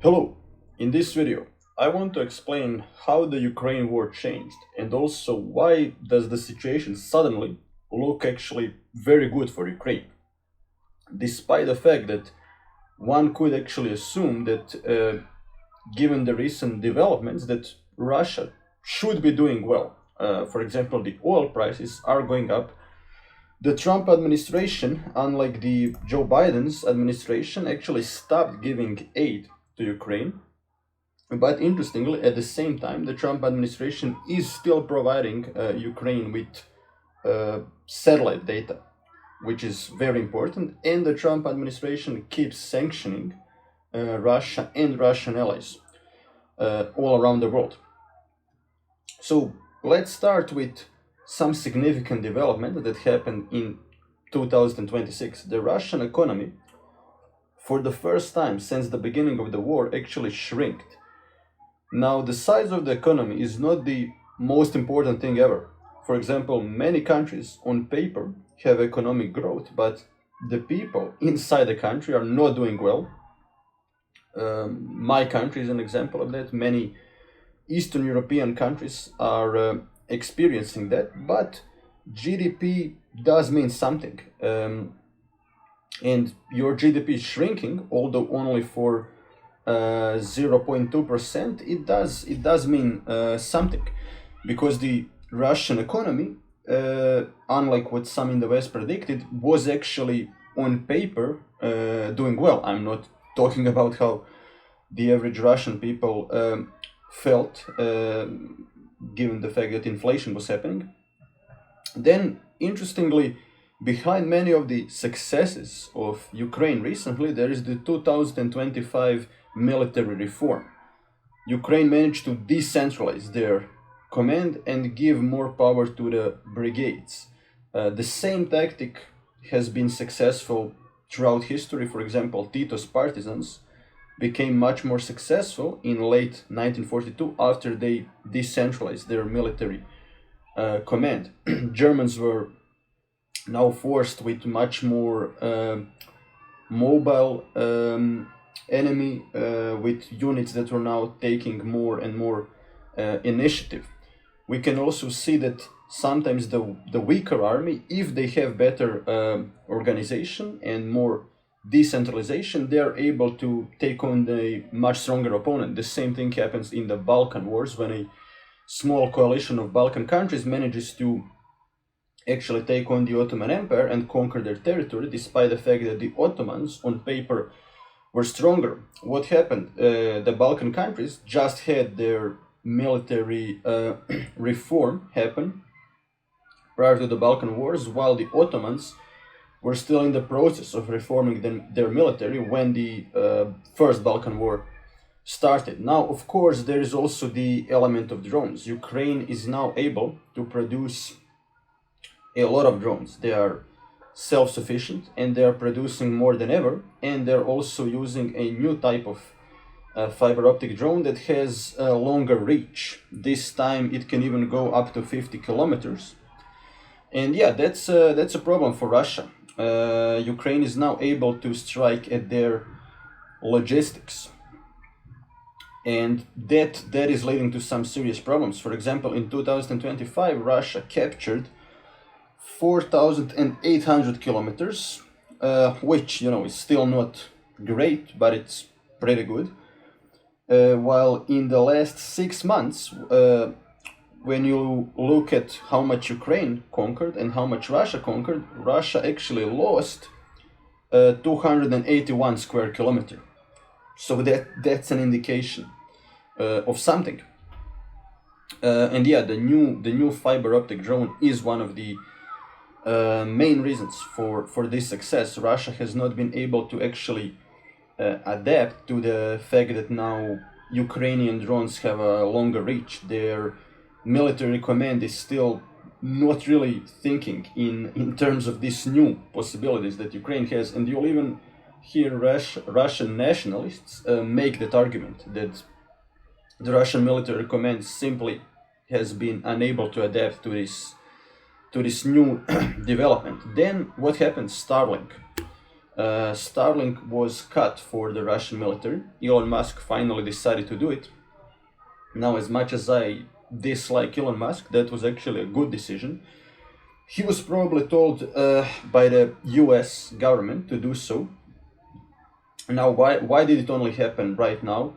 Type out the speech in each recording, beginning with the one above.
Hello, in this video, I want to explain how the Ukraine war changed and also why does the situation suddenly look actually very good for Ukraine, despite the fact that one could actually assume that given the recent developments that Russia should be doing well. For example, the oil prices are going up. The Trump administration, unlike the Joe Biden's administration, actually stopped giving aid to Ukraine. But interestingly, at the same time, the Trump administration is still providing Ukraine with satellite data, which is very important. And the Trump administration keeps sanctioning Russia and Russian allies all around the world. So let's start with some significant development that happened in 2026. The Russian economy, for the first time since the beginning of the war, actually shrinked. Now, the size of the economy is not the most important thing ever. For example, many countries on paper have economic growth, but the people inside the country are not doing well. My country is an example of that. Many Eastern European countries are experiencing that, but GDP does mean something. And your GDP is shrinking, although only for 0.2%. It does mean something, because the Russian economy, unlike what some in the West predicted, was actually on paper doing well. I'm not talking about how the average Russian people felt, given the fact that inflation was happening. Then, interestingly, behind many of the successes of Ukraine recently, there is the 2025 military reform. Ukraine managed to decentralize their command and give more power to the brigades. The same tactic has been successful throughout history. For example, Tito's partisans became much more successful in late 1942 after they decentralized their military command. Germans were now forced with much more mobile enemy, with units that are now taking more and more initiative. We can also see that sometimes the weaker army, if they have better organization and more decentralization, they are able to take on the much stronger opponent. The same thing happens in the Balkan Wars, when a small coalition of Balkan countries manages to actually take on the Ottoman Empire and conquer their territory, despite the fact that the Ottomans on paper were stronger. What happened? The Balkan countries just had their military reform happen prior to the Balkan Wars, while the Ottomans were still in the process of reforming their military when the First Balkan War started. Now, of course, there is also the element of drones. Ukraine is now able to produce a lot of drones. They are self-sufficient and they are producing more than ever, and they're also using a new type of fiber optic drone that has a longer reach. This time it can even go up to 50 kilometers. And yeah, that's a problem for Russia. Ukraine is now able to strike at their logistics, and that is leading to some serious problems. For example, in 2025, Russia captured 4,800 kilometers, which is still not great, but it's pretty good. While in the last 6 months, when you look at how much Ukraine conquered and how much Russia conquered, Russia actually lost 281 square kilometer. So that's an indication of something. And yeah, the new fiber optic drone is one of the main reasons for this success. Russia has not been able to actually adapt to the fact that now Ukrainian drones have a longer reach. Their military command is still not really thinking in terms of these new possibilities that Ukraine has, and you'll even hear Russian nationalists make that argument that the Russian military command simply has been unable to adapt to this new development. Then what happened? Starlink. Starlink was cut for the Russian military. Elon Musk finally decided to do it. Now, as much as I dislike Elon Musk, that was actually a good decision. He was probably told by the US government to do so. Now, why did it only happen right now?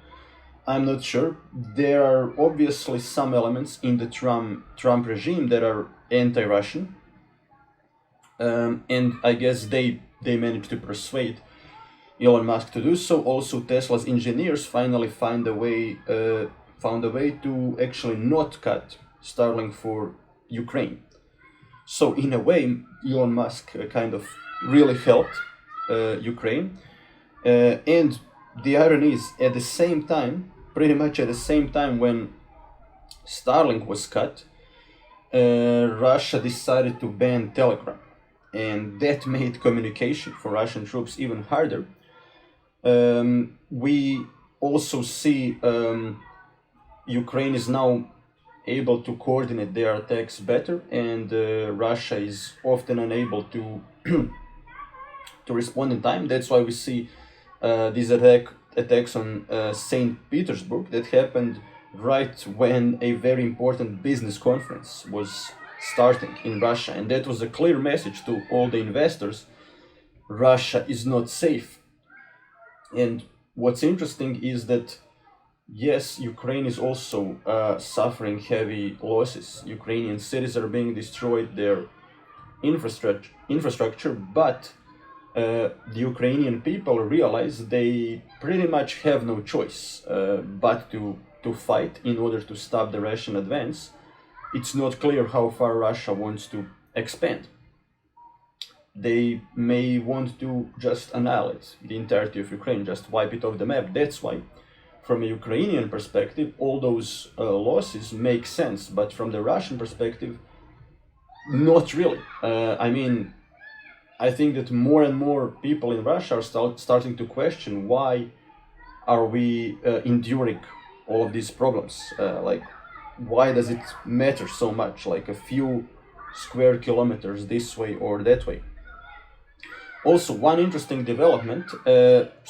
I'm not sure. There are obviously some elements in the Trump regime that are anti-Russian, and I guess they managed to persuade Elon Musk to do so. Also, Tesla's engineers finally found a way to actually not cut Starlink for Ukraine. So in a way, Elon Musk kind of really helped Ukraine. And the irony is, at the same time, pretty much at the same time when Starlink was cut, Russia decided to ban Telegram. And that made communication for Russian troops even harder. We also see Ukraine is now able to coordinate their attacks better, and Russia is often unable to to respond in time. That's why we see these attacks on St. Petersburg that happened right when a very important business conference was starting in Russia, and that was a clear message to all the investors: Russia is not safe. And what's interesting is that yes, Ukraine is also suffering heavy losses. Ukrainian cities are being destroyed, their infrastructure, but the Ukrainian people realize they pretty much have no choice but to fight in order to stop the Russian advance. It's not clear how far Russia wants to expand. They may want to just annihilate the entirety of Ukraine, just wipe it off the map. That's why, from a Ukrainian perspective, all those losses make sense, but from the Russian perspective, not really. I think that more and more people in Russia are starting to question why are we enduring all of these problems. Why does it matter so much? Like a few square kilometers this way or that way. Also, one interesting development,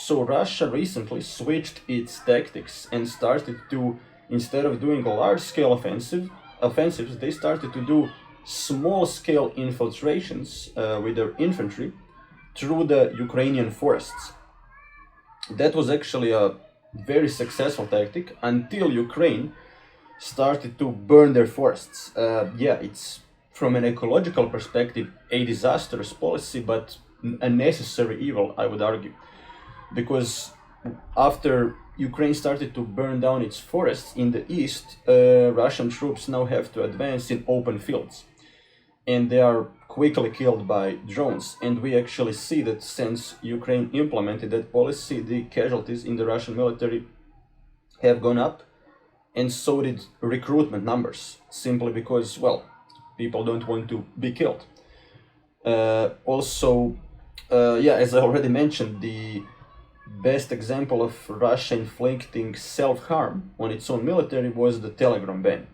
so Russia recently switched its tactics and started to, instead of doing a large-scale offensives, they started to do small-scale infiltrations with their infantry through the Ukrainian forests. That was actually a very successful tactic until Ukraine started to burn their forests. It's from an ecological perspective a disastrous policy, but a necessary evil, I would argue, because after Ukraine started to burn down its forests in the east, Russian troops now have to advance in open fields, and they are quickly killed by drones. And we actually see that since Ukraine implemented that policy, the casualties in the Russian military have gone up, and so did recruitment numbers, simply because, well, people don't want to be killed. As I already mentioned, the best example of Russia inflicting self-harm on its own military was the Telegram ban.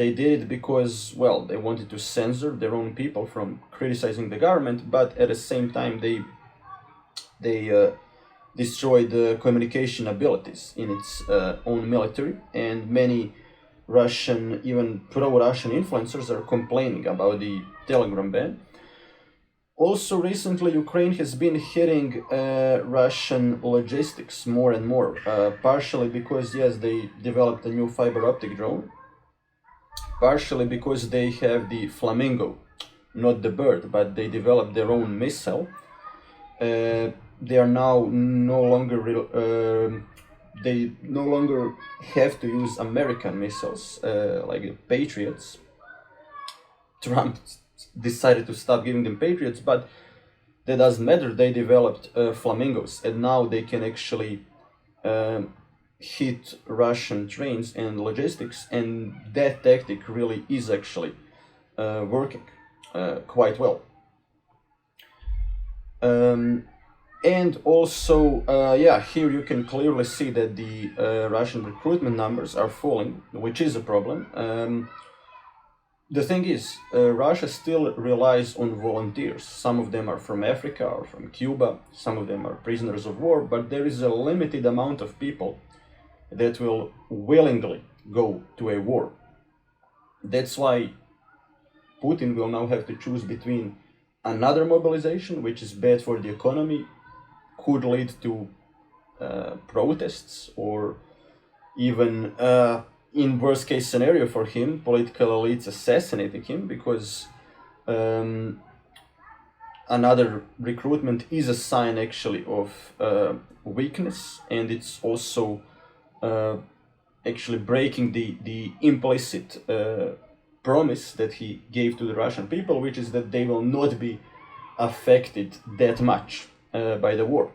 They did it because, well, they wanted to censor their own people from criticizing the government, but at the same time they destroyed the communication abilities in its own military, and many Russian, even pro-Russian influencers are complaining about the Telegram ban. Also, recently, Ukraine has been hitting Russian logistics more and more, partially because, yes, they developed a new fiber optic drone, partially because they have the Flamingo, not the bird, but they developed their own missile. They are now no longer they no longer have to use American missiles like the Patriots. Trump decided to stop giving them Patriots, but that doesn't matter. They developed Flamingos, and now they can actually hit Russian trains and logistics, and that tactic really is actually working quite well. And also, here you can clearly see that the Russian recruitment numbers are falling, which is a problem. the thing is, Russia still relies on volunteers. Some of them are from Africa or from Cuba, some of them are prisoners of war, but there is a limited amount of people that will willingly go to a war. That's why Putin will now have to choose between another mobilization, which is bad for the economy, could lead to protests, or even in worst case scenario for him, political elites assassinating him, because another recruitment is a sign actually of weakness, and it's also actually breaking the implicit promise that he gave to the Russian people, which is that they will not be affected that much by the war.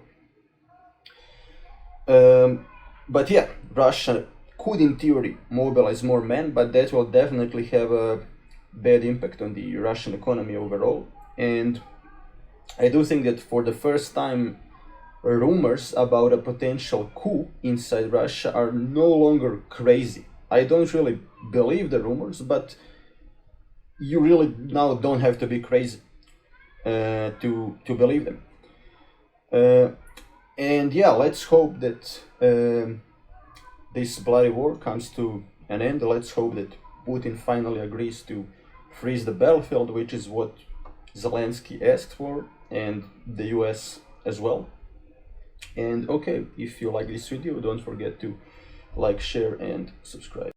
But yeah, Russia could in theory mobilize more men, but that will definitely have a bad impact on the Russian economy overall. And I do think that for the first time, rumors about a potential coup inside Russia are no longer crazy. I don't really believe the rumors, but you really now don't have to be crazy to believe them. And yeah, let's hope that this bloody war comes to an end. Let's hope that Putin finally agrees to freeze the battlefield, which is what Zelensky asked for, and the US as well. And okay, if you like this video, don't forget to like, share, and subscribe.